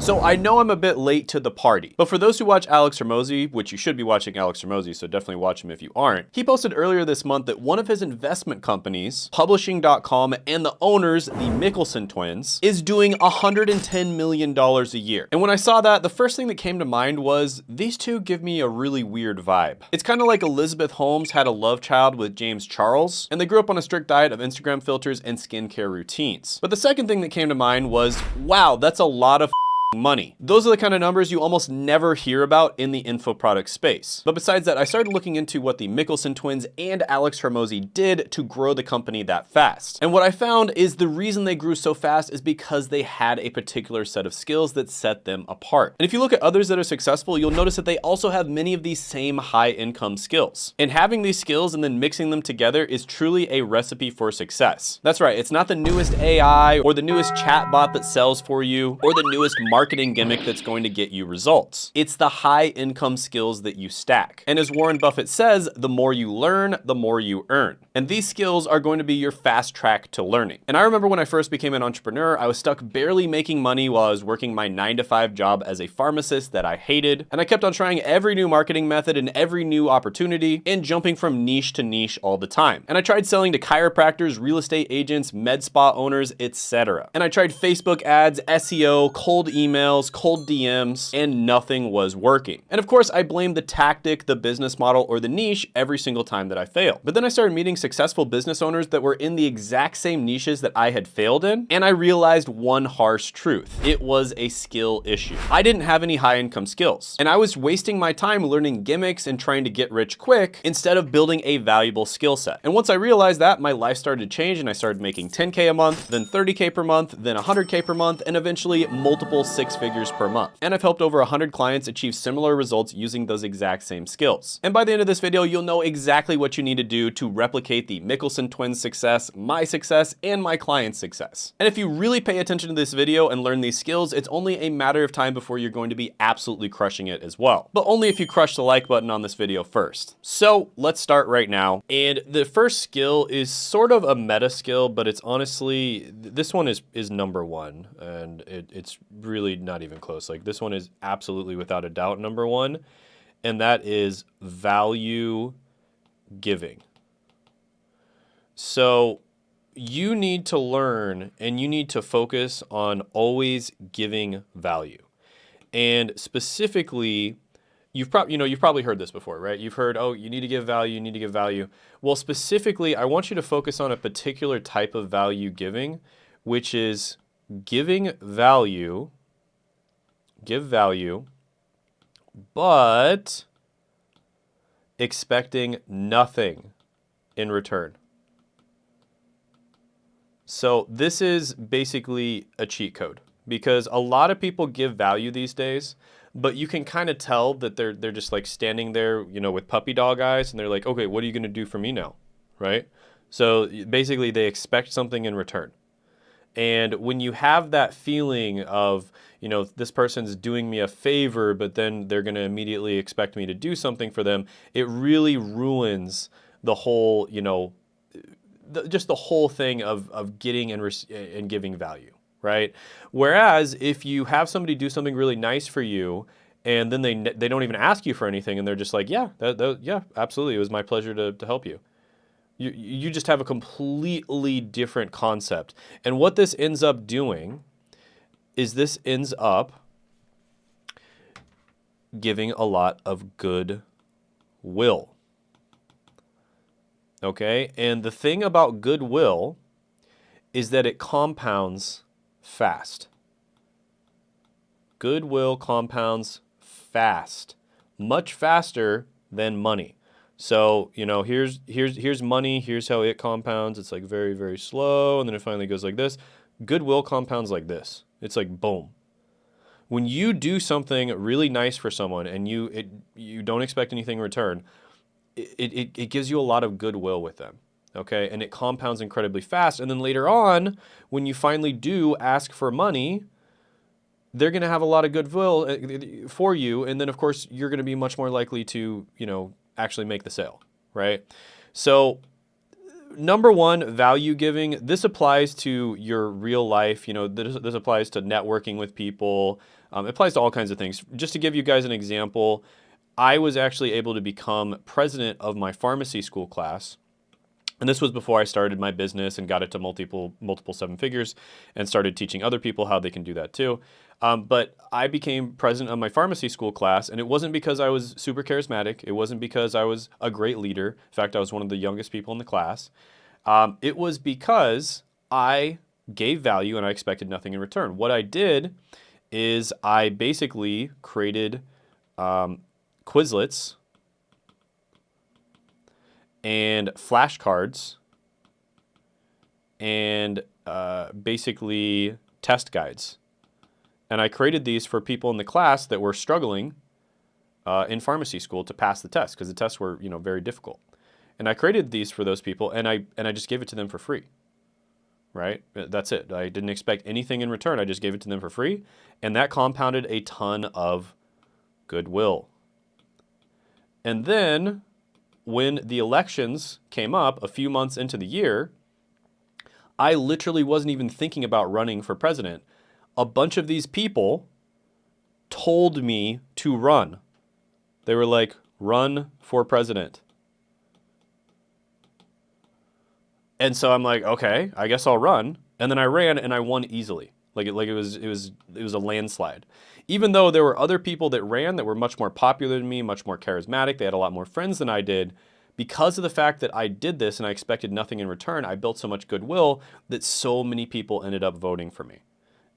So I know I'm a bit late to the party, but for those who watch Alex Hormozi, which you should be watching Alex Hormozi, so definitely watch him if you aren't, he posted earlier this month that one of his investment companies, Publishing.com, and the owners, the Mickelson twins, is doing $110 million a year. And when I saw that, the first thing that came to mind was, these two give me a really weird vibe. It's kind of like Elizabeth Holmes had a love child with James Charles, and they grew up on a strict diet of Instagram filters and skincare routines. But the second thing that came to mind was, wow, that's a lot of money. Those are the kind of numbers you almost never hear about in the info product space. But besides that, I started looking into what the Mickelson twins and Alex Hormozi did to grow the company that fast. And what I found is the reason they grew so fast is because they had a particular set of skills that set them apart. And if you look at others that are successful, you'll notice that they also have many of these same high income skills. And having these skills and then mixing them together is truly a recipe for success. That's right, it's not the newest AI or the newest chatbot that sells for you or the newest marketing gimmick that's going to get you results. It's the high income skills that you stack. And as Warren Buffett says, the more you learn, the more you earn. And these skills are going to be your fast track to learning. And I remember when I first became an entrepreneur, I was stuck barely making money while I was working my 9-to-5 job as a pharmacist that I hated. And I kept on trying every new marketing method and every new opportunity and jumping from niche to niche all the time. And I tried selling to chiropractors, real estate agents, med spa owners, etc. And I tried Facebook ads, SEO, cold emails, cold DMs, and nothing was working. And of course, I blamed the tactic, the business model, or the niche every single time that I failed. But then I started meeting successful business owners that were in the exact same niches that I had failed in, and I realized one harsh truth. It was a skill issue. I didn't have any high income skills, and I was wasting my time learning gimmicks and trying to get rich quick instead of building a valuable skill set. And once I realized that, my life started to change and I started making 10K a month, then 30K per month, then 100K per month, and eventually multiple six figures per month. And I've helped over 100 clients achieve similar results using those exact same skills. And by the end of this video, you'll know exactly what you need to do to replicate the Mickelson twins' success, my success, and my client's success. And if you really pay attention to this video and learn these skills, it's only a matter of time before you're going to be absolutely crushing it as well. But only if you crush the like button on this video first. So let's start right now. And the first skill is sort of a meta skill, but it's honestly, this one is number one, and it's really not even close. Like, this one is absolutely without a doubt number one, and that is value giving. So you need to learn and you need to focus on always giving value. And specifically, you've probably heard this before, right? You've heard, oh, you need to give value, you need to give value. Well, specifically, I want you to focus on a particular type of value giving, which is giving value, give value, but expecting nothing in return. So this is basically a cheat code because a lot of people give value these days, but you can kind of tell that they're just like standing there, with puppy dog eyes, and they're like, okay, what are you going to do for me now, right? So basically they expect something in return. And when you have that feeling of, this person's doing me a favor, but then they're going to immediately expect me to do something for them, it really ruins the whole, just the whole thing of getting and giving value, right? Whereas if you have somebody do something really nice for you, and then they don't even ask you for anything, and they're just like, yeah, yeah, absolutely, it was my pleasure to help you. You just have a completely different concept. And what this ends up doing is this ends up giving a lot of goodwill. Okay? And the thing about goodwill is that it compounds fast. Goodwill compounds fast, much faster than money. So, here's money, here's how it compounds. It's like very, very slow, and then it finally goes like this. Goodwill compounds like this. It's like boom. When you do something really nice for someone and you don't expect anything in return, it gives you a lot of goodwill with them, okay? And it compounds incredibly fast. And then later on, when you finally do ask for money, they're going to have a lot of goodwill for you. And then, of course, you're going to be much more likely to, actually make the sale, right? So number one, value giving. This applies to your real life. You know, this applies to networking with people. It applies to all kinds of things. Just to give you guys an example, I was actually able to become president of my pharmacy school class. And this was before I started my business and got it to multiple seven figures and started teaching other people how they can do that too. But I became president of my pharmacy school class, and it wasn't because I was super charismatic. It wasn't because I was a great leader. In fact, I was one of the youngest people in the class. It was because I gave value and I expected nothing in return. What I did is I basically created Quizlets and flashcards and basically test guides. And I created these for people in the class that were struggling in pharmacy school to pass the test, because the tests were, you know, very difficult. And I created these for those people, and I just gave it to them for free. Right? That's it. I didn't expect anything in return. I just gave it to them for free, and that compounded a ton of goodwill. And then when the elections came up a few months into the year, I literally wasn't even thinking about running for president. A bunch of these people told me to run. They were like, run for president. And so I'm like, okay, I guess I'll run. And then I ran and I won easily. It was a landslide. Even though there were other people that ran that were much more popular than me, much more charismatic, they had a lot more friends than I did. Because of the fact that I did this and I expected nothing in return, I built so much goodwill that so many people ended up voting for me.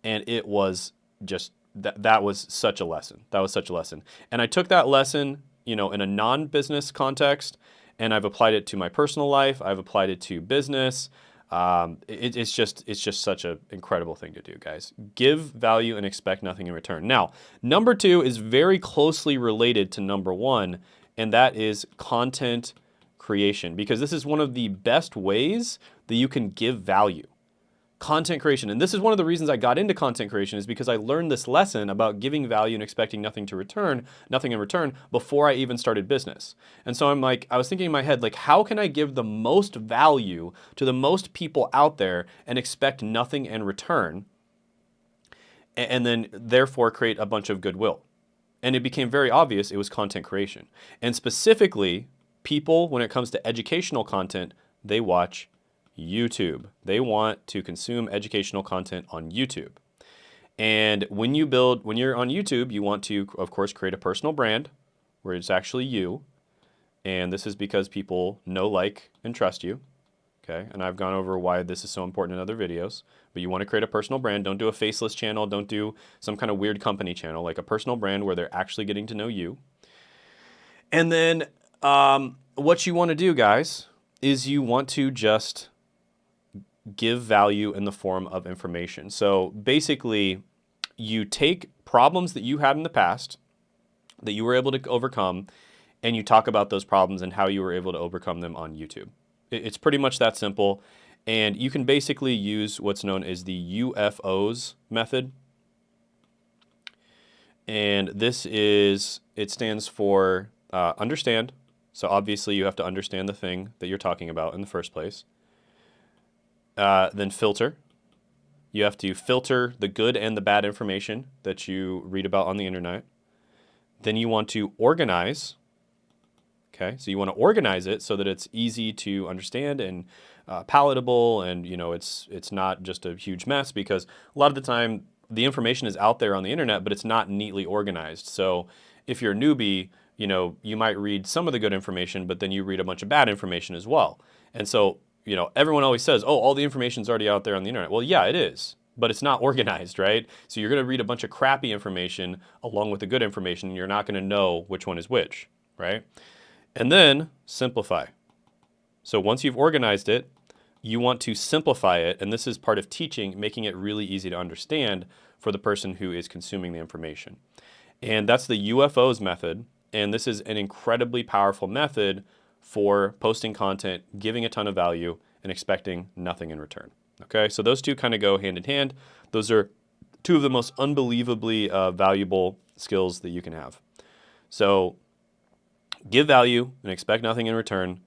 And it was just, that was such a lesson. That was such a lesson. And I took that lesson, you know, in a non-business context, and I've applied it to my personal life. I've applied it to business. It's just such an incredible thing to do, guys. Give value and expect nothing in return. Now, number two is very closely related to number one, and that is content creation, because this is one of the best ways that you can give value. Content creation. And this is one of the reasons I got into content creation, is because I learned this lesson about giving value and expecting nothing in return before I even started business. And so I was thinking in my head, like, how can I give the most value to the most people out there and expect nothing in return, and then therefore create a bunch of goodwill? And it became very obvious it was content creation. And specifically, people, when it comes to educational content, they watch YouTube. They want to consume educational content on YouTube. And when you're on YouTube, you want to, of course, create a personal brand where it's actually you. And this is because people know, like, and trust you. Okay, and I've gone over why this is so important in other videos. But you want to create a personal brand. Don't do a faceless channel. Don't do some kind of weird company channel. Like a personal brand where they're actually getting to know you. And then what you want to do, guys, is you want to just give value in the form of information. So basically, you take problems that you had in the past that you were able to overcome, and you talk about those problems and how you were able to overcome them on YouTube. It's pretty much that simple. And you can basically use what's known as the UFOs method. And it stands for understand. So obviously you have to understand the thing that you're talking about in the first place. Then filter. You have to filter the good and the bad information that you read about on the internet. Then you want to organize. Okay, so you want to organize it so that it's easy to understand and palatable, and you know it's not just a huge mess, because a lot of the time the information is out there on the internet, but it's not neatly organized. So if you're a newbie, you know, you might read some of the good information, but then you read a bunch of bad information as well. And so, you know, everyone always says, oh, all the information's already out there on the internet. Well, yeah, it is, but it's not organized, right? So you're going to read a bunch of crappy information along with the good information, and you're not going to know which one is which, right? And then simplify. So once you've organized it, you want to simplify it, and this is part of teaching, making it really easy to understand for the person who is consuming the information. And that's the UFOs method, and this is an incredibly powerful method for posting content, giving a ton of value, and expecting nothing in return. Okay, so those two kind of go hand in hand. Those are two of the most unbelievably valuable skills that you can have. So give value and expect nothing in return.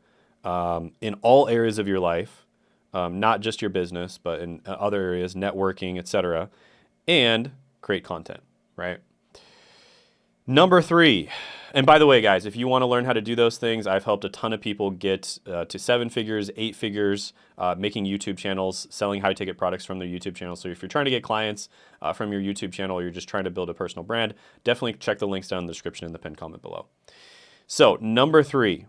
in all areas of your life, not just your business, but in other areas, networking, etc., and create content, right? Number 3, and by the way, guys, if you want to learn how to do those things, I've helped a ton of people get to 7 figures, 8 figures, making YouTube channels, selling high-ticket products from their YouTube channel. So if you're trying to get clients from your YouTube channel, or you're just trying to build a personal brand, definitely check the links down in the description in the pinned comment below. So number 3,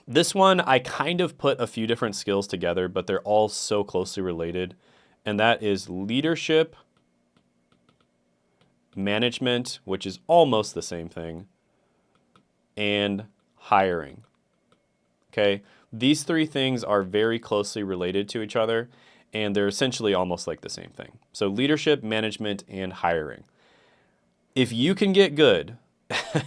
this one, I kind of put a few different skills together, but they're all so closely related, and that is leadership, management, which is almost the same thing, and hiring. Okay, these 3 things are very closely related to each other, and they're essentially almost like the same thing. So leadership, management, and hiring. If you can get good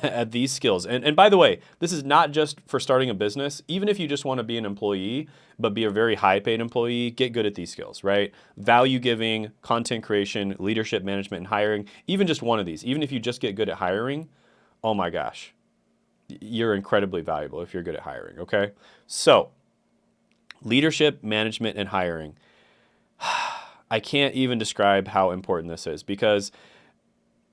at these skills, and by the way, this is not just for starting a business. Even if you just want to be an employee, but be a very high-paid employee, get good at these skills, right? Value giving, content creation, leadership, management, and hiring. Even just one of these, even if you just get good at hiring, oh my gosh, you're incredibly valuable if you're good at hiring, okay? So, leadership, management, and hiring. I can't even describe how important this is, because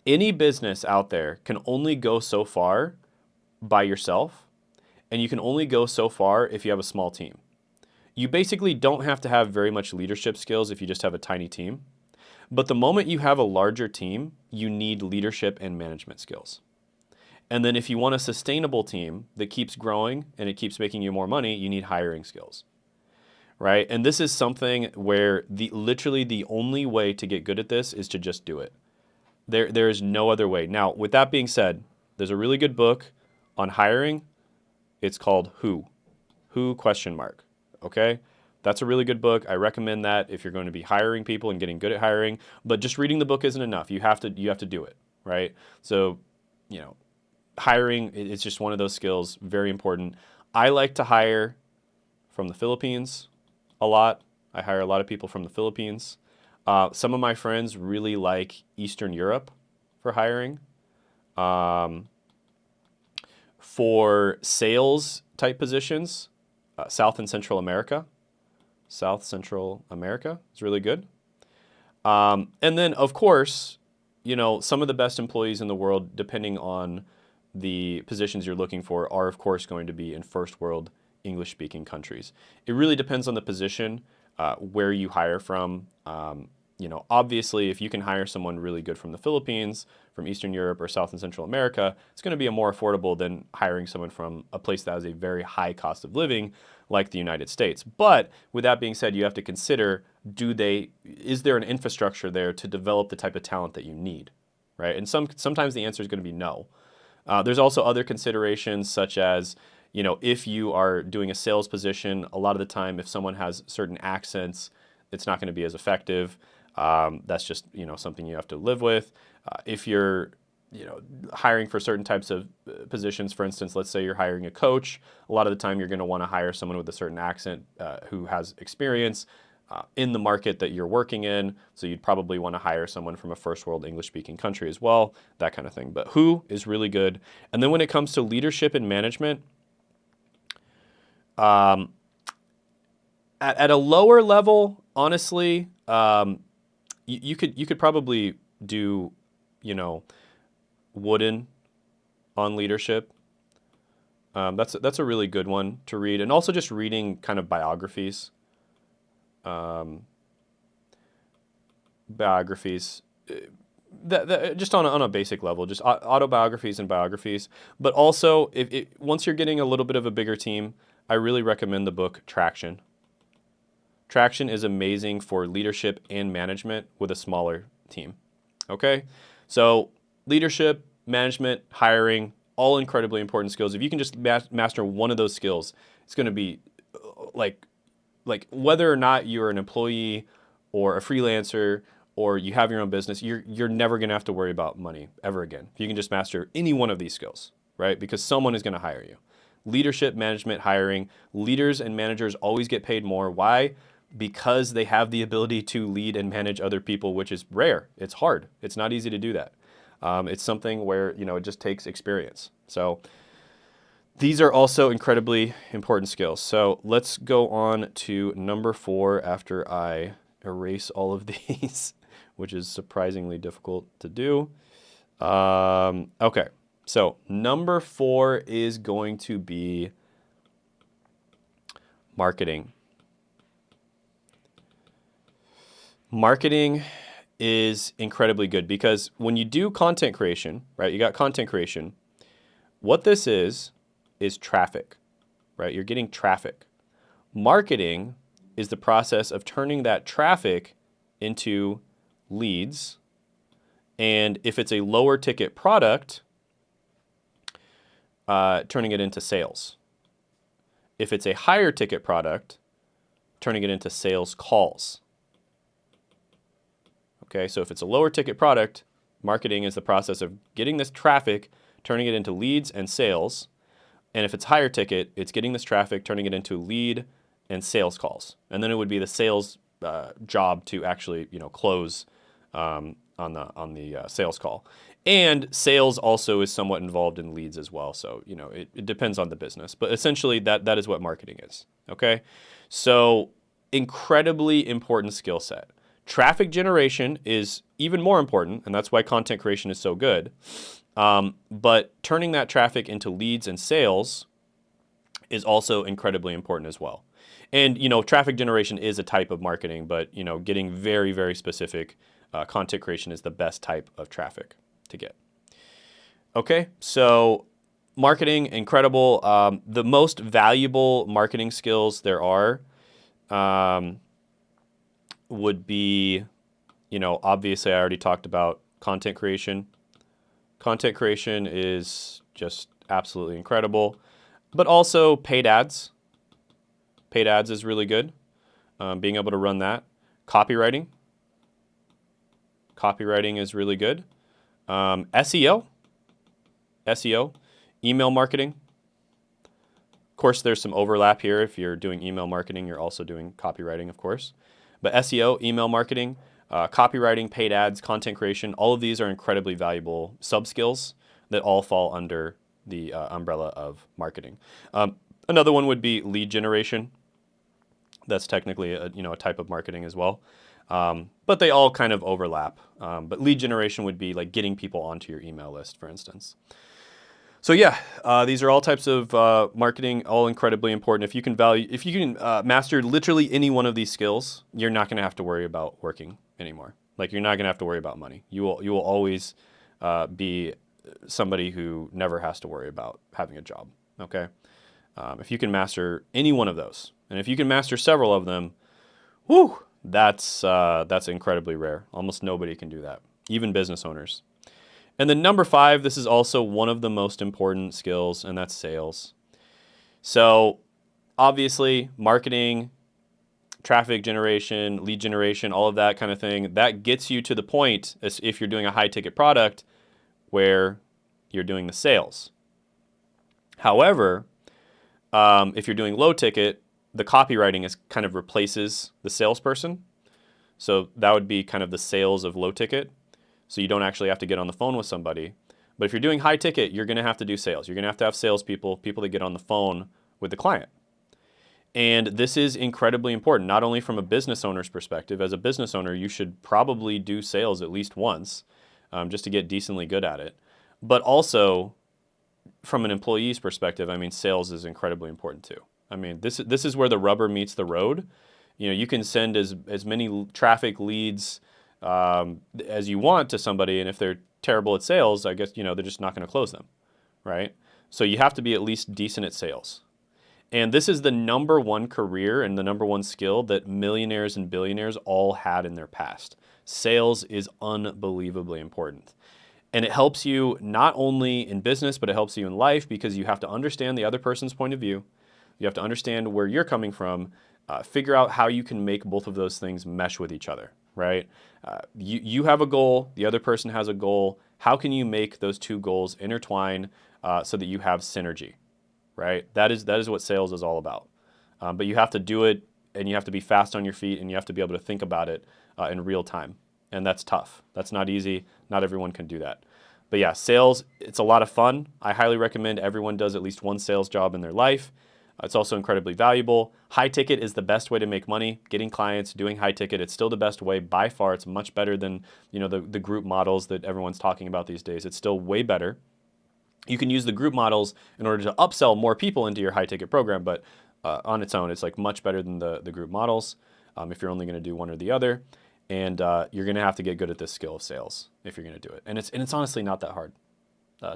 any business out there can only go so far by yourself, and you can only go so far if you have a small team. You basically don't have to have very much leadership skills if you just have a tiny team. But the moment you have a larger team, you need leadership and management skills. And then if you want a sustainable team that keeps growing and it keeps making you more money, you need hiring skills, right? And this is something where literally the only way to get good at this is to just do it. There is no other way. Now, with that being said, there's a really good book on hiring. It's called Who? Who ? Okay? That's a really good book. I recommend that if you're going to be hiring people and getting good at hiring. But just reading the book isn't enough. You have to do it, right? So, hiring, it's just one of those skills, very important. I like to hire from the Philippines a lot. I hire a lot of people from the Philippines. Some of my friends really like Eastern Europe for hiring. For sales type positions, South and Central America. South Central America is really good. And then, of course, some of the best employees in the world, depending on the positions you're looking for, are, of course, going to be in first world English-speaking countries. It really depends on the position, where you hire from. Obviously, if you can hire someone really good from the Philippines, from Eastern Europe, or South and Central America, it's going to be more affordable than hiring someone from a place that has a very high cost of living, like the United States. But with that being said, you have to consider, is there an infrastructure there to develop the type of talent that you need, right? And sometimes the answer is going to be no. There's also other considerations, such as, if you are doing a sales position, a lot of the time, if someone has certain accents, it's not going to be as effective. That's just, something you have to live with. If you're, hiring for certain types of positions, for instance, let's say you're hiring a coach, a lot of the time you're going to want to hire someone with a certain accent who has experience in the market that you're working in. So you'd probably want to hire someone from a first world English-speaking country as well, that kind of thing. But Who is really good. And then when it comes to leadership and management, at a lower level, honestly, you could probably do, Wooden on leadership. That's a really good one to read, and also just reading kind of biographies. That just on a basic level, just autobiographies and biographies. But also, once you're getting a little bit of a bigger team, I really recommend the book Traction. Traction is amazing for leadership and management with a smaller team. Okay? So leadership, management, hiring, all incredibly important skills. If you can just master one of those skills, it's going to be like whether or not you're an employee or a freelancer or you have your own business, you're never going to have to worry about money ever again. If you can just master any one of these skills, right? Because someone is going to hire you. Leadership, management, hiring. Leaders and managers always get paid more. Why? Because they have the ability to lead and manage other people, which is rare. It's hard. It's not easy to do that. It's something where, it just takes experience. So These are also incredibly important skills. So let's go on to number 4 after I erase all of these, which is surprisingly difficult to do. Okay, so number 4 is going to be marketing. Marketing is incredibly good because when you do content creation, right, you got content creation. What this is traffic, right? You're getting traffic. Marketing is the process of turning that traffic into leads. And if it's a lower ticket product, turning it into sales. If it's a higher ticket product, turning it into sales calls. Okay, so if it's a lower ticket product, marketing is the process of getting this traffic, turning it into leads and sales. And if it's higher ticket, it's getting this traffic, turning it into lead and sales calls. And then it would be the sales job to actually, close on the sales call. And sales also is somewhat involved in leads as well. So, it depends on the business. But essentially, that is what marketing is. Okay? So, incredibly important skill set. Traffic generation is even more important, and that's why content creation is so good. But turning that traffic into leads and sales is also incredibly important as well. And, traffic generation is a type of marketing, but, getting very, very specific, content creation is the best type of traffic to get. Okay, so marketing, incredible. The most valuable marketing skills there are would be, obviously I already talked about content creation. Content creation is just absolutely incredible, but also paid ads. Paid ads is really good. Being able to run that. Copywriting. Copywriting is really good. SEO. SEO. Email marketing. Of course, there's some overlap here. If you're doing email marketing, you're also doing copywriting, of course. But SEO, email marketing, copywriting, paid ads, content creation, all of these are incredibly valuable sub-skills that all fall under the umbrella of marketing. Another one would be lead generation. That's technically a type of marketing as well. But they all kind of overlap. But lead generation would be like getting people onto your email list, for instance. So yeah, these are all types of marketing, all incredibly important. If you can master literally any one of these skills, you're not going to have to worry about working anymore. Like you're not going to have to worry about money. You will always be somebody who never has to worry about having a job. Okay, if you can master any one of those, and if you can master several of them, whew, that's incredibly rare. Almost nobody can do that, even business owners. And then number 5, this is also one of the most important skills, and that's sales. So obviously, marketing, traffic generation, lead generation, all of that kind of thing, that gets you to the point, if you're doing a high-ticket product, where you're doing the sales. However, if you're doing low-ticket, the copywriting is kind of replaces the salesperson. So that would be kind of the sales of low-ticket. So you don't actually have to get on the phone with somebody. But if you're doing high ticket, you're going to have to do sales. You're going to have salespeople, people that get on the phone with the client. And this is incredibly important, not only from a business owner's perspective. As a business owner, you should probably do sales at least once just to get decently good at it. But also from an employee's perspective, sales is incredibly important too. This is where the rubber meets the road. You can send as many traffic leads as you want to somebody, and if they're terrible at sales, I guess they're just not going to close them, right? So you have to be at least decent at sales. And this is the number one career and the number one skill that millionaires and billionaires all had in their past. Sales is unbelievably important. And it helps you not only in business, but it helps you in life because you have to understand the other person's point of view. You have to understand where you're coming from, figure out how you can make both of those things mesh with each other, right? You have a goal, the other person has a goal. How can you make those two goals intertwine so that you have synergy, right? That is what sales is all about. But you have to do it, and you have to be fast on your feet, and you have to be able to think about it in real time. And that's tough. That's not easy. Not everyone can do that. But yeah, sales, it's a lot of fun. I highly recommend everyone does at least one sales job in their life. It's also incredibly valuable. High ticket is the best way to make money. Getting clients, doing high ticket, it's still the best way by far. It's much better than, you know, the group models that everyone's talking about these days. It's still way better. You can use the group models in order to upsell more people into your high ticket program, but on its own, it's like much better than the group models if you're only going to do one or the other. And you're going to have to get good at this skill of sales if you're going to do it. And it's honestly not that hard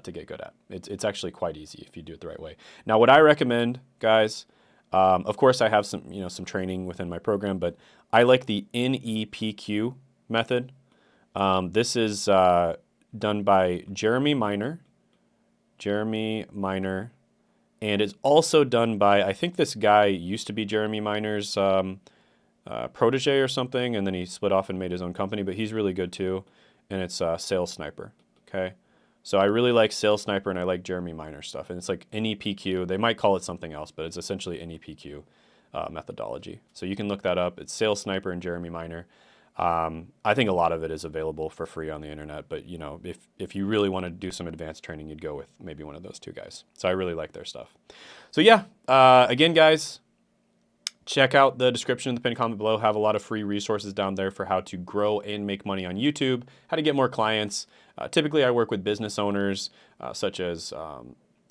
to get good at. It's actually quite easy if you do it the right way. Now, what I recommend, guys, of course, I have some training within my program, but I like the NEPQ method. This is done by Jeremy Miner, and it's also done by, I think this guy used to be Jeremy Miner's protege or something, and then he split off and made his own company, but he's really good too, and it's Sales Sniper, okay? So I really like Sales Sniper, and I like Jeremy Miner stuff, and it's like NEPQ. They might call it something else, but it's essentially NEPQ methodology. So you can look that up. It's Sales Sniper and Jeremy Miner. I think a lot of it is available for free on the internet, but you know, if you really want to do some advanced training, you'd go with maybe one of those two guys. So I really like their stuff. So yeah, again, guys, check out the description in the pinned comment below. Have a lot of free resources down there for how to grow and make money on YouTube, how to get more clients. Typically, I work with business owners, such as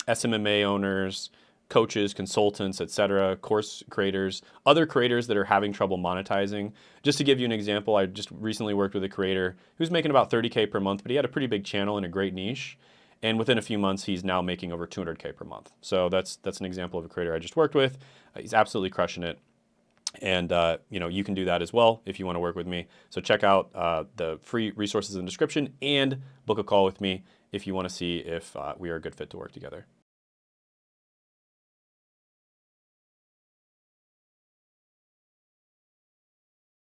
SMMA owners, coaches, consultants, etc., course creators, other creators that are having trouble monetizing. Just to give you an example, I just recently worked with a creator who's making about 30K per month, but he had a pretty big channel in a great niche. And within a few months, he's now making over 200K per month. So that's an example of a creator I just worked with. He's absolutely crushing it. And you know, you can do that as well if you want to work with me. So check out the free resources in the description and book a call with me if you want to see if we are a good fit to work together.